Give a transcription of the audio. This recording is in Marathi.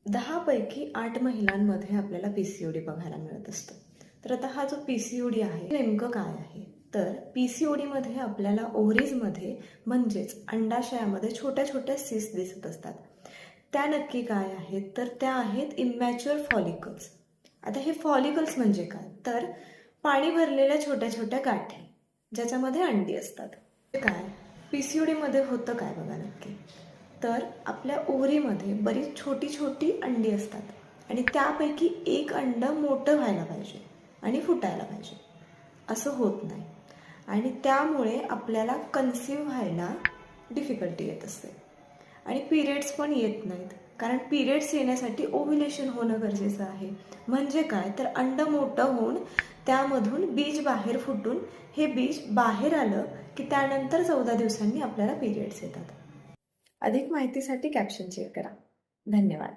10 पैकी 8 महिलांमध्ये आपल्याला पीसीओडी बघायला मिळत असतं. तर आता हा जो पीसीओडी आहे नेमकं काय आहे? तर पीसीओडी मध्ये आपल्याला ओव्हरीजमध्ये म्हणजेच अंडाशयामध्ये छोट्या छोट्या सिस्ट दिसत असतात. त्या नक्की काय आहेत? तर त्या आहेत इमॅच्युअर फॉलिकल्स. आता हे फॉलिकल्स म्हणजे काय? तर पाणी भरलेल्या छोट्या छोट्या गाठी ज्याच्यामध्ये अंडी असतात. काय पीसीओडी मध्ये होतं काय बघा नक्की? तर आपल्या ओव्हरीमध्ये बरीच छोटी छोटी अंडी असतात आणि त्यापैकी एक अंड मोठं व्हायला पाहिजे आणि फुटायला पाहिजे. असं होत नाही आणि त्यामुळे आपल्याला कन्सीव्ह व्हायला डिफिकल्टी येत असते आणि पिरियड्स पण येत नाहीत. कारण पिरियड्स येण्यासाठी ओव्ह्युलेशन होणं गरजेचं आहे. म्हणजे काय? तर अंड मोठं होऊन त्यामधून बीज बाहेर फुटून हे बीज बाहेर आलं की त्यानंतर 14 दिवसांनी आपल्याला पिरियड्स येतात. अधिक माहितीसाठी कॅप्शन चेक करा. धन्यवाद.